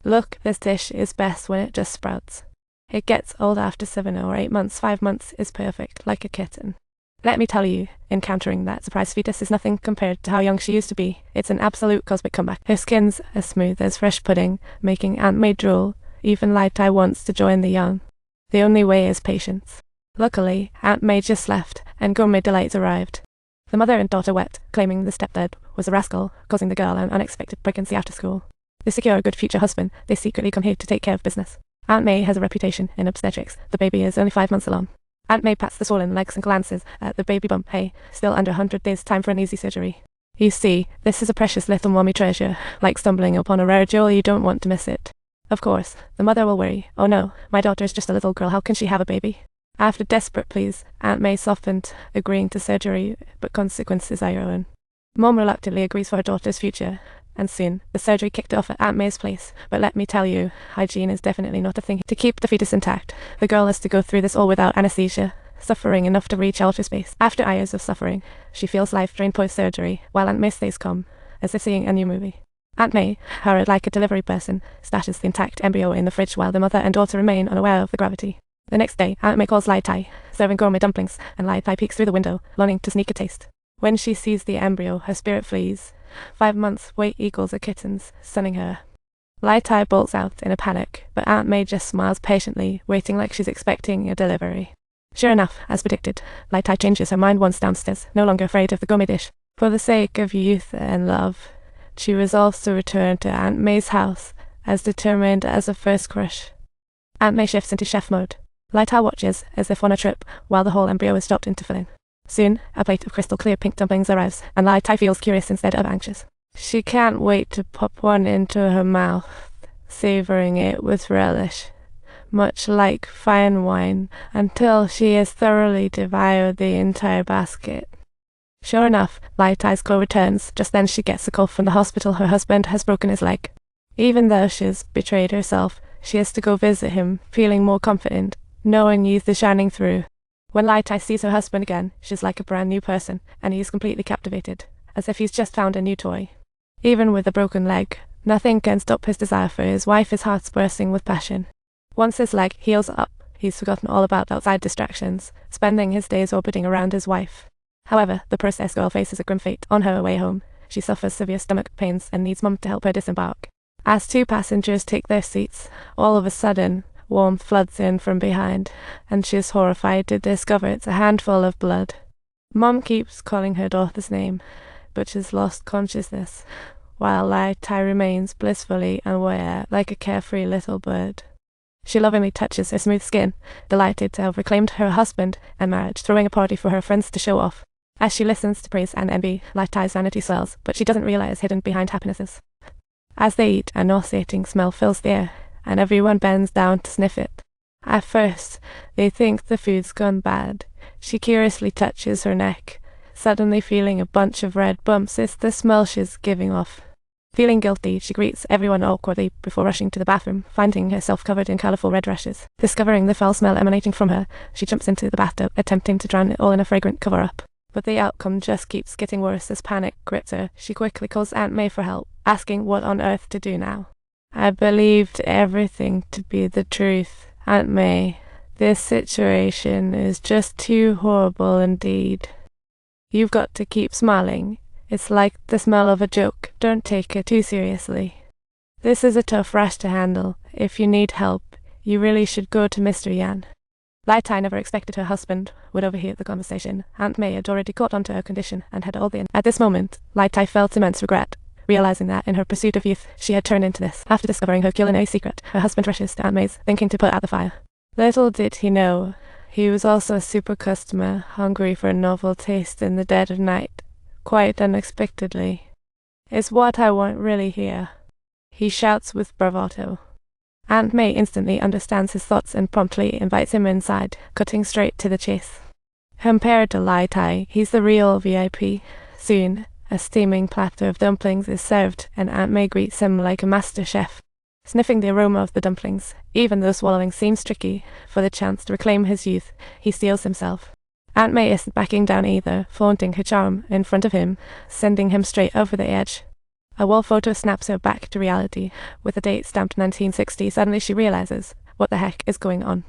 Look, this dish is best when it just sprouts. It gets old after 7 or 8 months. 5 months is perfect, like a kitten. Let me tell you, encountering that surprise fetus is nothing compared to how young she used to be. It's an absolute cosmic comeback. Her skin's as smooth as fresh pudding, making Aunt May drool. Even Lai Tai wants to join the young. The only way is patience. Luckily, Aunt May just left, and Gourmet Delights arrived. The mother and daughter wept, claiming the stepdad was a rascal, causing the girl an unexpected pregnancy after school. To secure a good future husband, they secretly come here to take care of business. Aunt May has a reputation in obstetrics. The baby is only 5 months along. Aunt May pats the swollen legs and glances at the baby bump. Hey, still under 100 days, time for an easy surgery. You see, this is a precious little mommy treasure, like stumbling upon a rare jewel. You don't want to miss it. Of course, the mother will worry. Oh no, my daughter is just a little girl. How can she have a baby? After desperate pleas, Aunt May softened, agreeing to surgery, but consequences are your own. Mom reluctantly agrees for her daughter's future, and soon the surgery kicked off at Aunt May's place. But let me tell you, hygiene is definitely not a thing. To keep the fetus intact, the girl has to go through this all without anesthesia, suffering enough to reach outer space. After hours of suffering, she feels life-drained post-surgery, while Aunt May stays calm, as if seeing a new movie. Aunt May, hurried like a delivery person, stashes the intact embryo in the fridge while the mother and daughter remain unaware of the gravity. The next day, Aunt May calls Lai Tai, serving gourmet dumplings, and Lai Tai peeks through the window, longing to sneak a taste. When she sees the embryo, her spirit flees. 5 months' weight equals a kitten's, stunning her. Lai Tai bolts out in a panic, but Aunt May just smiles patiently, waiting like she's expecting a delivery. Sure enough, as predicted, Lai Tai changes her mind once downstairs, no longer afraid of the gourmet dish. For the sake of youth and love, she resolves to return to Aunt May's house, as determined as a first crush. Aunt May shifts into chef mode. Lai Tai watches, as if on a trip, while the whole embryo is dropped into filling. Soon, a plate of crystal clear pink dumplings arrives, and Lai Tai feels curious instead of anxious. She can't wait to pop one into her mouth, savoring it with relish, much like fine wine, until she has thoroughly devoured the entire basket. Sure enough, Lai Tai's glow returns. Just then she gets a call from the hospital. Her husband has broken his leg. Even though she's betrayed herself, she has to go visit him, feeling more confident, knowing youth is shining through. When Lai Tai sees her husband again, she's like a brand new person, and he's completely captivated, as if he's just found a new toy. Even with a broken leg, nothing can stop his desire for his wife. His heart's bursting with passion. Once his leg heals up, he's forgotten all about outside distractions, spending his days orbiting around his wife. However, the processed girl faces a grim fate. On her way home, she suffers severe stomach pains and needs Mum to help her disembark. As 2 passengers take their seats, all of a sudden, warmth floods in from behind, and she is horrified to discover it's a handful of blood. Mum keeps calling her daughter's name, but she's lost consciousness, while Lai Tai remains blissfully unaware, like a carefree little bird. She lovingly touches her smooth skin, delighted to have reclaimed her husband and marriage, throwing a party for her friends to show off. As she listens to praise and envy, Lai Tai's vanity swells, but she doesn't realize hidden behind happinesses. As they eat, a nauseating smell fills the air, and everyone bends down to sniff it. At first, they think the food's gone bad. She curiously touches her neck, suddenly feeling a bunch of red bumps. It's the smell she's giving off. Feeling guilty, she greets everyone awkwardly before rushing to the bathroom, finding herself covered in colourful red rashes. Discovering the foul smell emanating from her, she jumps into the bathtub, attempting to drown it all in a fragrant cover-up. But the outcome just keeps getting worse as panic grips her. She quickly calls Aunt May for help, asking what on earth to do now. I believed everything to be the truth, Aunt May. This situation is just too horrible indeed. You've got to keep smiling. It's like the smell of a joke. Don't take it too seriously. This is a tough rash to handle. If you need help, you really should go to Mr. Yan. Lai Tai never expected her husband would overhear the conversation. Aunt May had already caught on to her condition and had all the... At this moment, Lai Tai felt immense regret, realizing that in her pursuit of youth, she had turned into this. After discovering her culinary secret, her husband rushes to Aunt May's, thinking to put out the fire. Little did he know, he was also a super customer, hungry for a novel taste in the dead of night. Quite unexpectedly. Is what I want really here? He shouts with bravado. Aunt May instantly understands his thoughts and promptly invites him inside, cutting straight to the chase. Compared to Lai Tai, he's the real VIP. Soon, a steaming platter of dumplings is served, and Aunt May greets him like a master chef. Sniffing the aroma of the dumplings, even though swallowing seems tricky, for the chance to reclaim his youth, he steels himself. Aunt May isn't backing down either, flaunting her charm in front of him, sending him straight over the edge. A wall photo snaps her back to reality. With a date stamped 1960, suddenly she realizes what the heck is going on.